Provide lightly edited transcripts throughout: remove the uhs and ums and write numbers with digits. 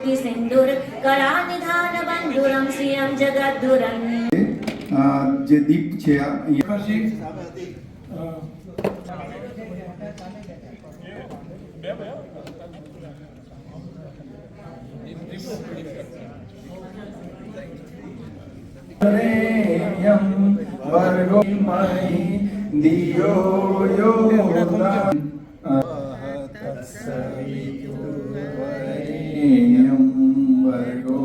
सिंदूर कला निधान बंधुरम श्रियम जगद्दुरम જે દીપ છે દિયો वर्गो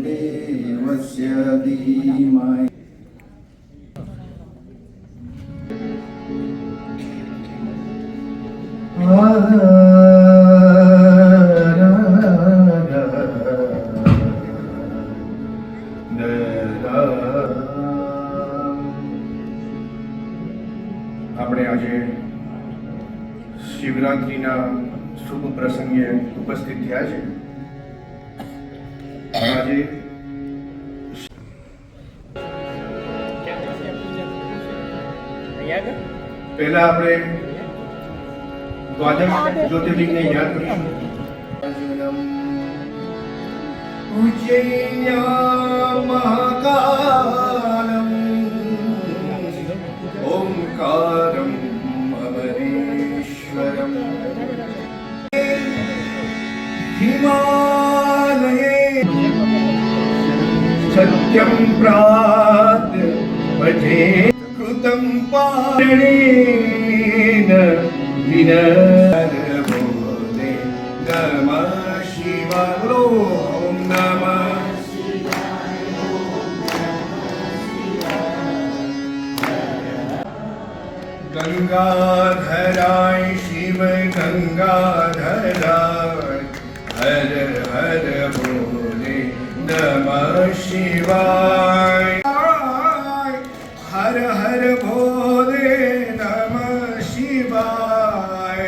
देवस्य धीमहि આપણે આજે શિવરાત્રીના શુભ પ્રસંગે ઉપસ્થિત થયા છે. આજે પહેલા આપણે દ્વાદશ જ્યોતિર્લિંગને યાદ કરીશું. ઉજ્જૈન્યા મહાકાલમ ઓમકારમ અમરેશ્વરમ हिमालये सत्यं प्रात पठे कृतं पारणेन विनरबोधे नमः शिवाय ॐ नमः गंगाधराय शिव गंगाधराय हर हर भोले नमः शिवाय हर हर भोले नमः शिवाय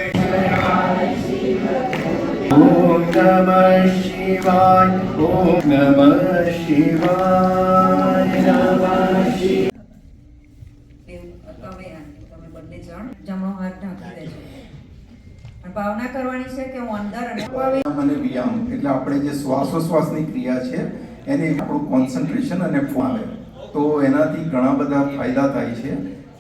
ओम नमः शिवाय ओम नमः शिवाय नमः शिवाय. જમણો હાથ ઢાંકી દેજો. ભાવના કરવાની છે કે હું અંદર અને વ્યાયામ એટલે આપણે જે શ્વાસોશ્વાસની ક્રિયા છે એને આપણું કોન્સન્ટ્રેશન અને આવે તો એનાથી ઘણા બધા ફાયદા થાય છે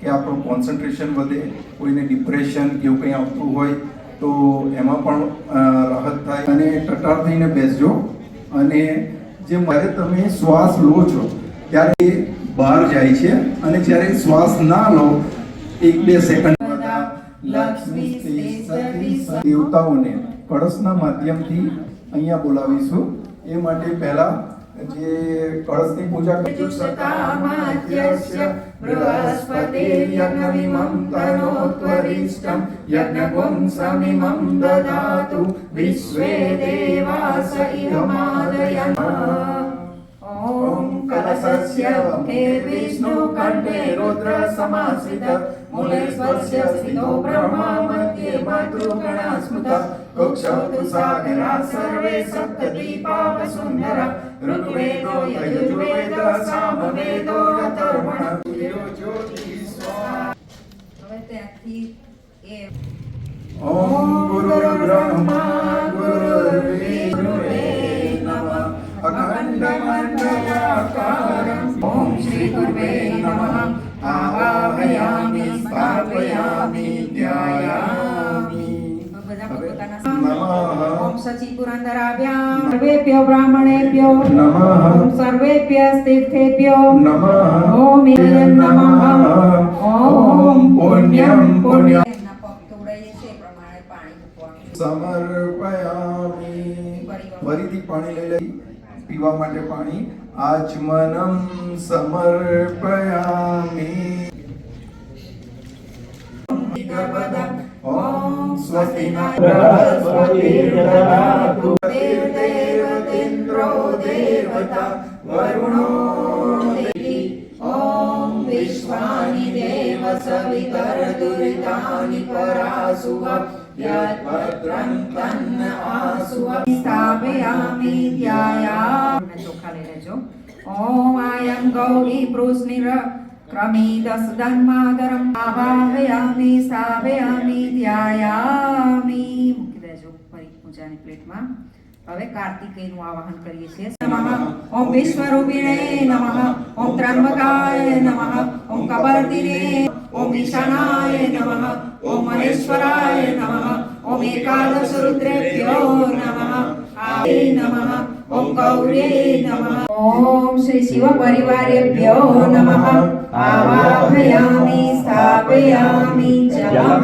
કે આપણું કોન્સન્ટ્રેશન વધે, કોઈને ડિપ્રેશન કે એવું કંઈ આવતું હોય તો એમાં પણ રાહત થાય. અને ટટાર થઈને બેસજો અને જે જ્યારે તમે શ્વાસ લો છો ત્યારે બહાર જાય છે અને જ્યારે શ્વાસ ના લો 1-2 સેકન્ડ દેવતાઓને કળશના માધ્યમથી અહીંયા બોલાવીશું. એ માટે પહેલા જે કળશની પૂજા ओम कलशस्य मुखे विष्णु कंठे रुद्र समाश्रित मूले स्वस्य स्थितो ब्रह्मा मध्ये मातृगणा स्मृत कक्षौ सागरा सर्वे सप्तद्वीपा वसुंधरा ऋग्वेदो यजुर्वेद सामवेदो अथर्वण ज्योति स्वाहा. હવે ત્યાંથી એ ओम गुरुर्ब्रह्मा गुरुर्विष्णु नमः अखण्डमण्डलाकारं ओम श्री गुरुवे नमः आवाहयामि स्थापयामि ध्यायामि नमः ओम सचि पुरंदराभ्यां सर्वेभ्यो ब्राह्मणेभ्यो नमः ओम सर्वेभ्यः तीर्थेभ्यो नमः ओम नमः ओम पुण्यं पुण्यं સમર્પયામિ. ફરીથી પાણી લઈ લઈ પીવા માટે પાણી આચમનમ સમર્પયામિ. ઓમ સ્વસ્તિ બૃહસ્પતિર્દધાતુ દેવદેવતેન્દ્રો દેવતા વરુણો દેવી ઓમ વિશ્વાનિ દેવ સવિતરદુરિતાનિ પરાસુવ यद्भद्रं तन्न आसुव स्थापयामि ध्यायामि. ચોખા લઈ લેજો. ઓમ આયં ગૌરી પૃષ્ણિર क्रमीदसदन्मादरम् आवाहयामि स्थापयामि ध्यायामि. મૂકી દેજો ફરી પૂજાની પ્લેટમાં. હવે કાર્તિકેયનું આવાહન કરીએ છીએ. નમઃ ઓમ વિશ્વરૂપિણે નમઃ ઓમ ત્રંબકાય નમઃ ઓમ કબર્દિને ઓમ ઈશાનાય નમઃ ઓમ મહેશ્વરાય નમઃ ઓમ એકાદશ રુદ્રેભ્યો નમઃ આય નમઃ ઓમ ગૌર્યે નમઃ ઓમ શ્રી શિવ પરિવારેભ્યો નમઃ આવાહયામિ સ્થાપયામિ જલમ.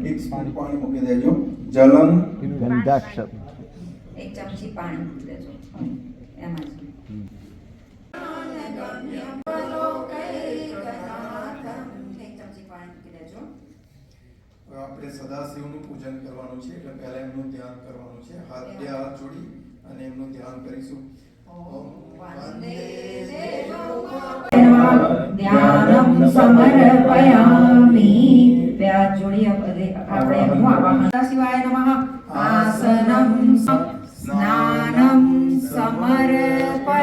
એક સ્પૂન પાણી મૂકી દેજો. જલમ ગંધાક્ષર એક ચમચી પાણી મૂકી દેજો એમાં જ. એક ચમચી પાણી મૂકી દેજો. હવે આપણે સદાશિવનું પૂજન કરવાનું છે એટલે પહેલા એમનું ધ્યાન કરવાનું છે. બે હાથ જોડી અને એમનું ધ્યાન કરીશું. ઓમ વંદે ધ્યાનમ સમર્પયામિ. બે હાથ જોડી આપણે એમનું આવાહન. શિવાય નમઃ. આસનમ સ્નાનમ સમર્પયામિ.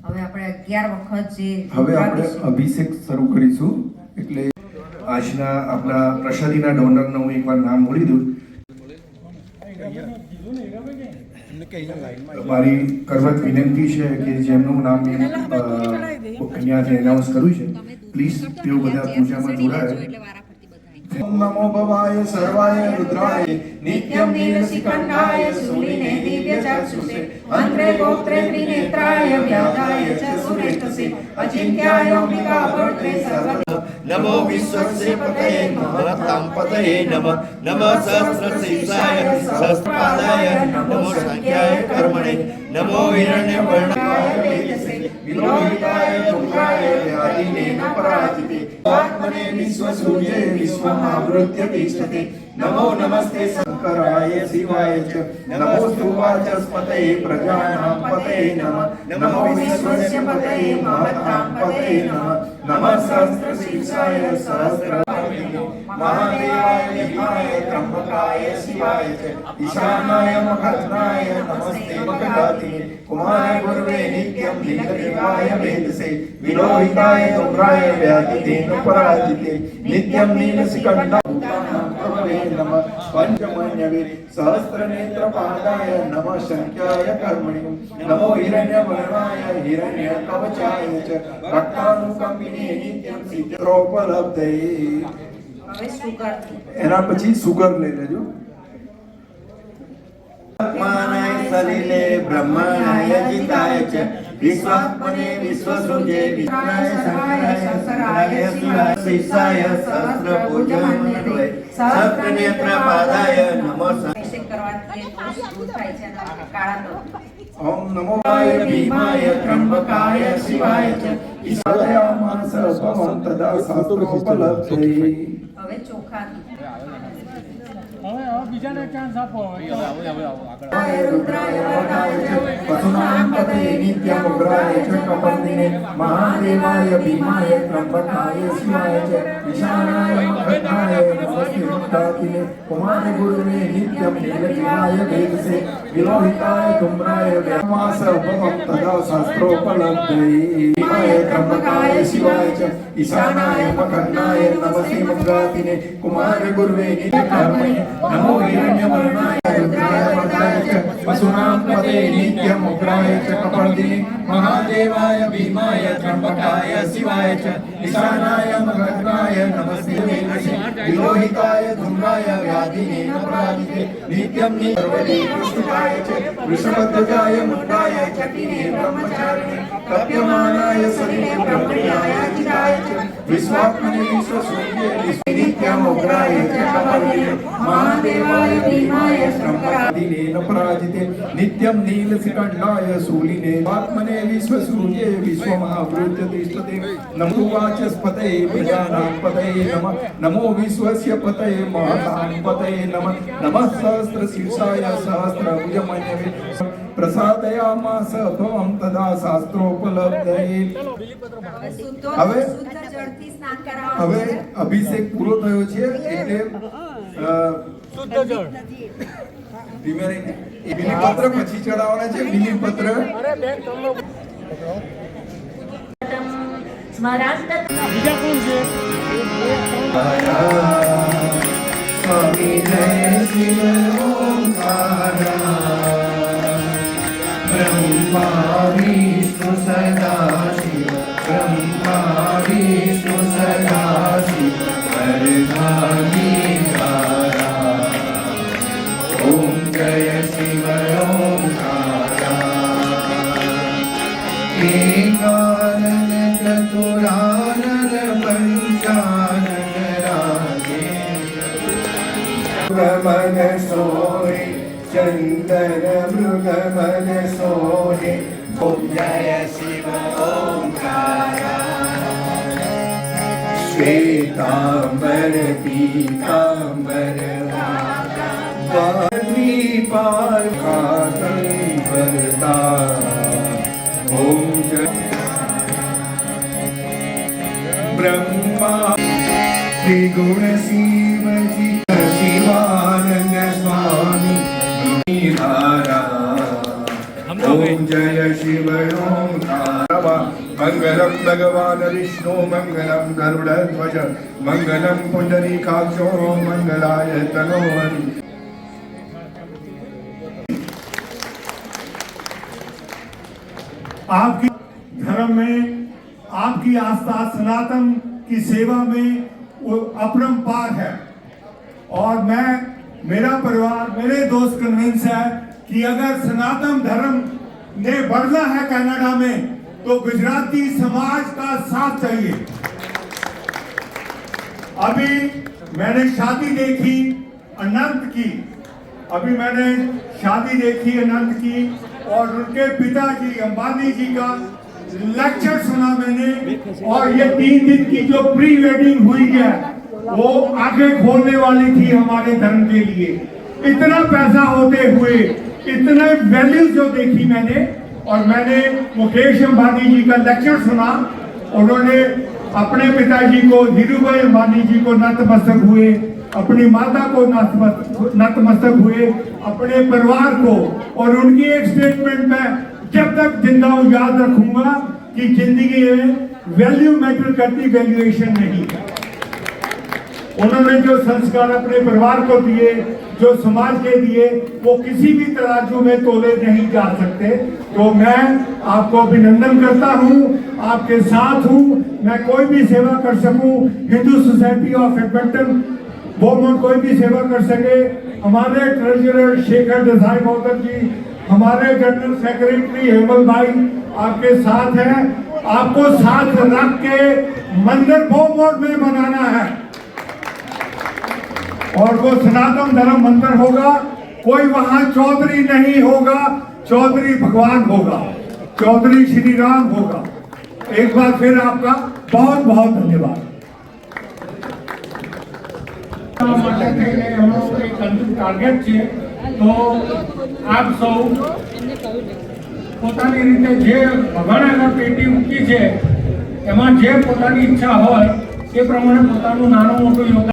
હવે આપણે 11 વખત જે હવે આપણે અભિષેક શરૂ કરીશું. એટલે આજના આપણા પ્રસાદીના ડોનરનું હું એકવાર નામ બોલી દઉં. મારી કરવત વિનંતી છે કે જેમનું નામ મેં અહીંયાથી એનાઉન્સ કર્યું છે, પ્લીઝ તેઓ બધા પૂજામાં જોડાય. ઓમ નમો ભવાય સર્વાય રુદ્રાય નિત્યમ નીલસિકંઠાય શૂલિને દિવ્યચક્ષુષે મંત્રે ગોત્રે ત્રિનેત્રાય વ્યાધાય ચ સુરેષ્ઠસે અચિંત્યાય અંબિકા ભર્ત્રે સર્વ. नमो विश्वस्य पतये महतां पतये नमः नमः सहस्रशीर्षाय सहस्रपादाय नमो सांख्याय कर्मणे नमो हिरण्यवर्णाय वेदसे विलोहिताय तुंगाय व्याधिने न पराजिते आत्मने विश्वसूर्ये विश्वमावृत्य तिष्ठते नमो नमस्ते शंकराय शिवाय च नमोस्तु वाचस्पतये प्रजानां पतये नमः नमो विश्वस्य पतये महतां पतये नमः नमः सहस्रशीर्षाय सहस्रपादाय महादेवाय विद्महे त्र्यंबकाय शिवाय च ईशानाय मखद्राय नमस्ते मखदातिने कुमार गुरुवे नित्यं नीलदेवाय वेदसे विलोहिताय तुंगाय व्याधिने न पराजिते नित्यं नीलसिकंठाय नमः पंचमन्यवे सहस्रनेत्रपादाय नमः शंख्याय कर्मणे नमो हिरण्यवर्णाय हिरण्यकवचाय च रक्तानुकंपिने नित्यं सिद्धोपलब्धये. હવે સુગર. એના પછી સુગર લઈ લેજો. आत्मानाय सलिले ब्रह्मणाय जिताय च विश्वात्मने विश्वसृजे विष्णाय शंकराय शंकराय शिवाय शिवाय सहस्रपूजनमन्वये सहस्रनेत्रपादाय नमः. અભિષેક કરવાથી જે દોષ દૂર થાય છે અને કાળા દોષ. ओम नमो भीमाय त्र्यंबकाय शिवाय च ईशायामास भवं तदा शास्त्रोपलब्धये. હવે ચોખાથી. બીજાને ચાન્સ આપો. रुद्राय वरदाय च पशूनां पतये नित्यमुग्राय च कपर्दिने महादेवाय भीमाय त्र्यंबकाय शिवाय च ईशानाय मखद्राय नमस्ते मुक्तातिने कुमारगुरुवे नित्यं नीलदेवाय वेदसे विलोहिताय तुंगाय व्यामास भवं तदा शास्त्रोपलब्धये. भीमाय त्र्यंबकाय शिवाय च ईशानाय मखद्राय नमस्ते मुक्तातिने कुमारगुरुवे नित्यं नमो हिरण्यवर्णाय रुद्राय वरदाय च पशूनां पतये नित्यमुग्राय च कपर्दिने महादेवाय भीमाय त्र्यंबकाय शिवाय च ईशानाय मखद्राय नमस्ते वेदसे विलोहिताय तुंगाय व्याधिने न पराजिते नित्यं नीलवृष्टिकाय च वृषभध्वजाय मुण्डाय चकिने ब्रह्मचारिणे कप्यमानाय सलिले ब्रह्मण्याय जिताय च विश्वात्मने विश्वसूर्ये नित्यमुग्राय च कपर्दिने महादेवाय भीमाय शंकरादिने न पराजिते नित्यं नीलसिकंठाय शूलिने आत्मने विश्वसूर्ये विश्वमावृत्य तिष्ठते नमो वाचस्पतये प्रजानां पतये नमः नमो विश्वस्य पतये महतां पतये नमः नमः सहस्रशीर्षाय सहस्रभुजमन्यवे प्रसादयामास भवं तदा शास्त्रोपलब्धये. હવે શુદ્ધ જળથી સ્નાન કરાવવાનું હવે છે. અભિષેક પૂરો થયો છે એટલે શુદ્ધ જળ. ધીમે રહીને એ બિલીપત્ર પછી ચડાવવાના છે. બિલીપત્ર અરે બેન તમને સ્મરાંત બીજા કોણ છે? स्वामी जय शिव ओंकारा ब्रह्मा विष्णु सदा शिव ब्रह्मा विष्णु सदा शिव वरदानीधारा ओम जय शिव ओंकारा एकानन चतुरानन पंचानन राजे मृगमन सोहे चंदन मृगमन सोहे ओम जय शिव ओंकारा श्वेतांबर पीतांबर पाल का ओम जय ब्रह्मा त्रिगुण शिव जी शिवानंद स्वामी धारा ओम जय शिव ओंकारा मंगलम भगवान विष्णु मंगलम गरुड़ध्वज मंगलम पुंडरीकाक्षो मंगलाय तनोहरि आपकी धर्म में आपकी आस्था सनातन की सेवा में वो अपरंपार है और मेरा परिवार मेरे दोस्त कन्विंस है कि अगर सनातन धर्म ने बढ़ना है कनाडा में तो गुजराती समाज का साथ चाहिए। अभी मैंने शादी देखी अनंत की और उनके पिताजी अंबानी जी का लेक्चर सुना मैंने और ये 3 दिन की जो प्री वेडिंग हुई है वो आंखें खोलने वाली थी हमारे धर्म के लिए। इतना पैसा होते हुए इतने वैल्यूज जो देखी मैंने और मैंने मुकेश अंबानी जी का लेक्चर सुना। उन्होंने अपने पिताजी को धीरूभाई अंबानी जी को नतमस्तक हुए, अपनी माता को नतमस्तक हुए, अपने परिवार को। और उनकी एक स्टेटमेंट में जब तक जिंदा हूं याद रखूंगा कि जिंदगी में वैल्यू मैटर करती, वैल्यूएशन नहीं। उन्होंने जो संस्कार अपने परिवार को दिए, जो समाज के दिए, वो किसी भी तराजू में तोले नहीं जा सकते। तो मैं आपको अभिनंदन करता हूं, आपके साथ हूं। मैं कोई भी सेवा कर सकूं, हिंदू सोसाइटी ऑफ एडमंटन बोमन कोई भी सेवा कर सके, हमारे ट्रेजरर शेखर देसाई महोदय जी, हमारे जनरल सेक्रेटरी हेमल भाई आपके साथ हैं। आपको साथ रख के मंदिर बोमोड में बनाना है और वो सनातन धर्म मंदिर होगा। कोई वहां चौधरी नहीं होगा, चौधरी भगवान होगा, चौधरी श्री राम होगा। एक बार फिर आपका बहुत बहुत धन्यवाद। ટાર્ગેટ છે તો આપ સૌ પોતાની રીતે જે ભગવાનના પેટી મૂકી છે એમાં જે પોતાની ઈચ્છા હોય એ પ્રમાણે પોતાનું નાનું મોટું યોગદાન